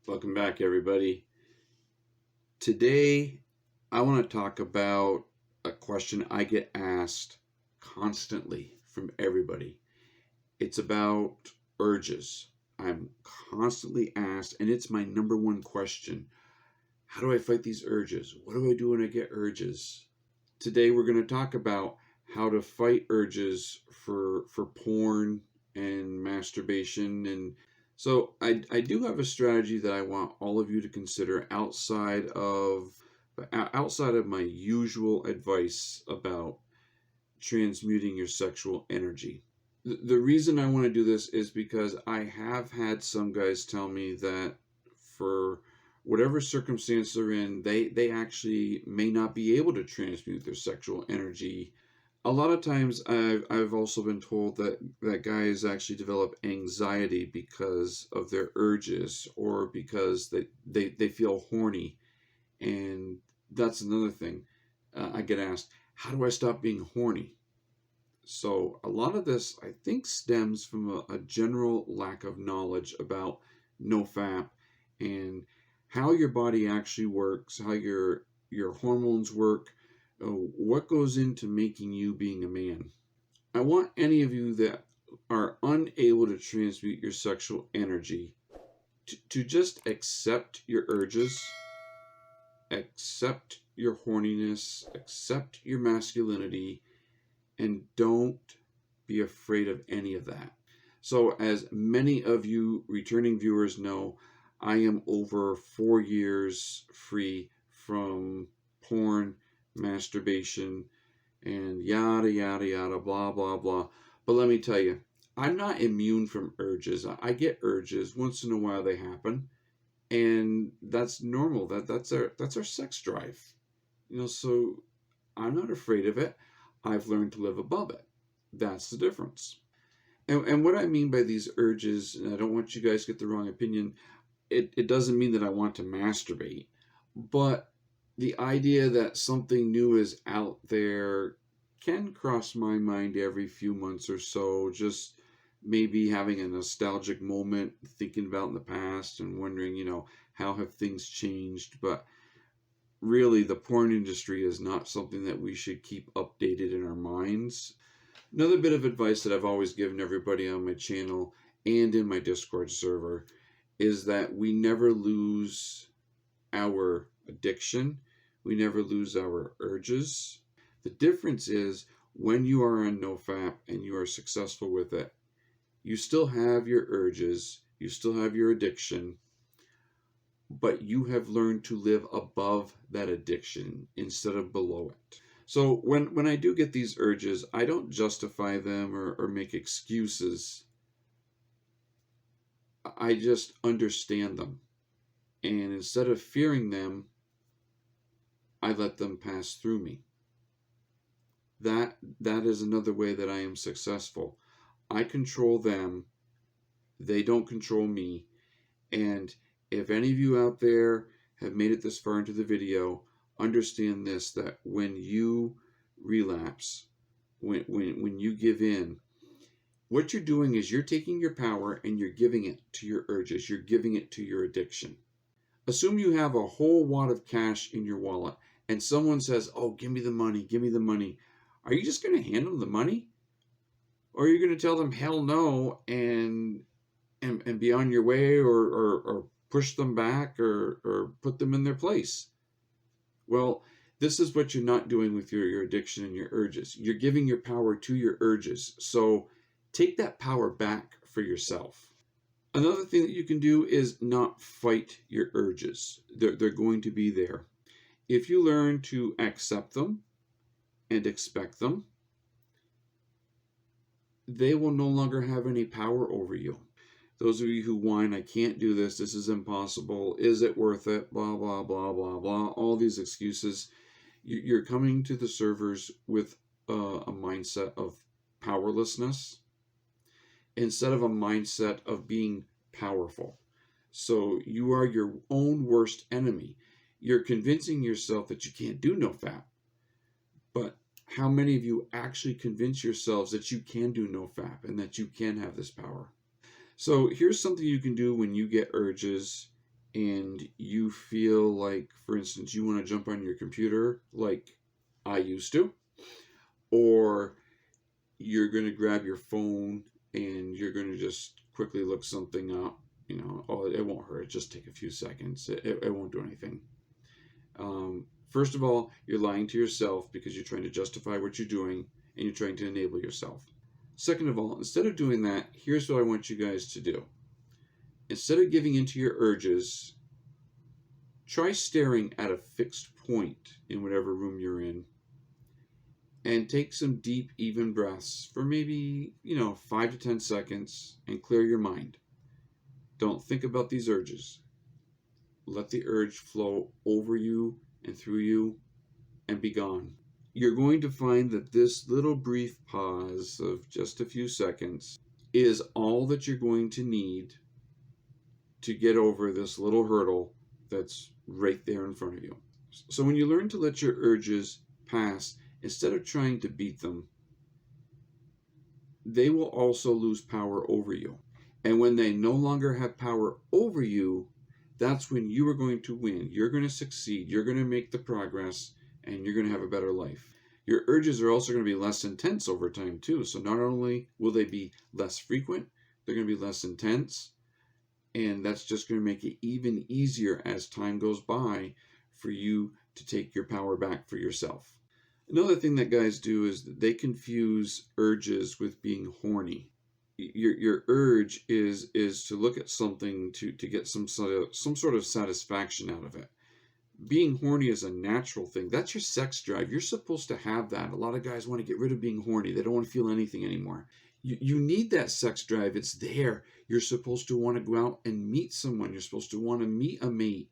Welcome back, everybody. Today, I want to talk about a question I get asked constantly from everybody. It's about urges. I'm constantly asked, and it's my number one question. How do I fight these urges? What do I do when I get urges? Today, we're going to talk about how to fight urges for porn and masturbation. And so I do have a strategy that I want all of you to consider outside of my usual advice about transmuting your sexual energy. The reason I want to do this is because I have had some guys tell me that for whatever circumstance they're in, they actually may not be able to transmute their sexual energy. A lot of times I've also been told that guys actually develop anxiety because of their urges or because they feel horny. And that's another thing. I get asked, how do I stop being horny? So a lot of this, I think, stems from a general lack of knowledge about NoFap and how your body actually works, how your hormones work, what goes into making you being a man. I want any of you that are unable to transmute your sexual energy to just accept your urges, accept your horniness, accept your masculinity, and don't be afraid of any of that. So, as many of you returning viewers know, I am over 4 years free from porn, masturbation, and yada, yada, yada, blah, blah, blah. But let me tell you, I'm not immune from urges. I get urges. Once in a while they happen. And that's normal. That's our sex drive. So I'm not afraid of it. I've learned to live above it. That's the difference. And what I mean by these urges, and I don't want you guys to get the wrong opinion, it doesn't mean that I want to masturbate, but the idea that something new is out there can cross my mind every few months or so, just maybe having a nostalgic moment, thinking about in the past and wondering, how have things changed? But really, the porn industry is not something that we should keep updated in our minds. Another bit of advice that I've always given everybody on my channel and in my Discord server is that we never lose our addiction. We never lose our urges. The difference is when you are on NoFap and you are successful with it, you still have your urges, you still have your addiction, but you have learned to live above that addiction instead of below it. So when I do get these urges, I don't justify them or make excuses. I just understand them. And instead of fearing them, I let them pass through me. That is another way that I am successful. I control them. They don't control me. And if any of you out there have made it this far into the video, understand this, that when you relapse, when you give in, what you're doing is you're taking your power and you're giving it to your urges. You're giving it to your addiction. Assume you have a whole wad of cash in your wallet and someone says, oh, give me the money, give me the money. Are you just going to hand them the money? Or are you going to tell them hell no and be on your way or push them back or put them in their place? Well, this is what you're not doing with your addiction and your urges. You're giving your power to your urges. So take that power back for yourself. Another thing that you can do is not fight your urges. They're going to be there. If you learn to accept them and expect them, they will no longer have any power over you. Those of you who whine, I can't do this, this is impossible, is it worth it, blah, blah, blah, blah, blah, all these excuses. You're coming to the servers with a mindset of powerlessness instead of a mindset of being powerful. So you are your own worst enemy. You're convincing yourself that you can't do NoFap. But how many of you actually convince yourselves that you can do NoFap and that you can have this power? So here's something you can do when you get urges and you feel like, for instance, you want to jump on your computer like I used to, or you're going to grab your phone and you're going to just quickly look something up, oh, it won't hurt. Just take a few seconds. It won't do anything. First of all, you're lying to yourself because you're trying to justify what you're doing and you're trying to enable yourself. Second of all, instead of doing that, here's what I want you guys to do. Instead of giving into your urges, try staring at a fixed point in whatever room you're in and take some deep, even breaths for maybe, 5 to 10 seconds and clear your mind. Don't think about these urges. Let the urge flow over you and through you and be gone. You're going to find that this little brief pause of just a few seconds is all that you're going to need to get over this little hurdle that's right there in front of you. So when you learn to let your urges pass, instead of trying to beat them, they will also lose power over you. And when they no longer have power over you, that's when you are going to win. You're going to succeed. You're going to make the progress, and you're going to have a better life. Your urges are also going to be less intense over time, too. So not only will they be less frequent, they're going to be less intense. And that's just going to make it even easier as time goes by for you to take your power back for yourself. Another thing that guys do is that they confuse urges with being horny. Your urge is to look at something to get some sort of satisfaction out of it. Being horny is a natural thing. That's your sex drive. You're supposed to have that. A lot of guys want to get rid of being horny. They don't want to feel anything anymore. You need that sex drive. It's there. You're supposed to want to go out and meet someone. You're supposed to want to meet a mate.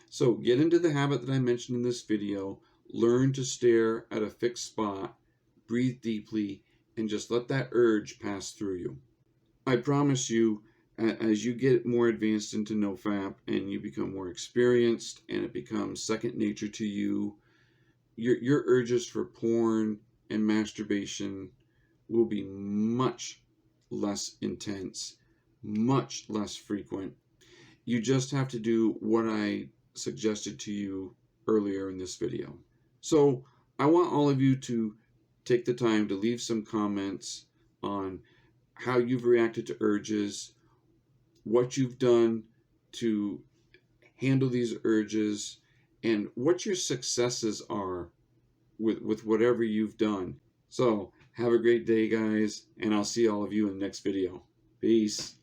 So get into the habit that I mentioned in this video. Learn to stare at a fixed spot. Breathe deeply and just let that urge pass through you. I promise you, as you get more advanced into NoFap and you become more experienced and it becomes second nature to you, your urges for porn and masturbation will be much less intense, much less frequent. You just have to do what I suggested to you earlier in this video. So I want all of you to take the time to leave some comments on how you've reacted to urges, what you've done to handle these urges, and what your successes are with whatever you've done. So have a great day, guys, and I'll see all of you in the next video. Peace.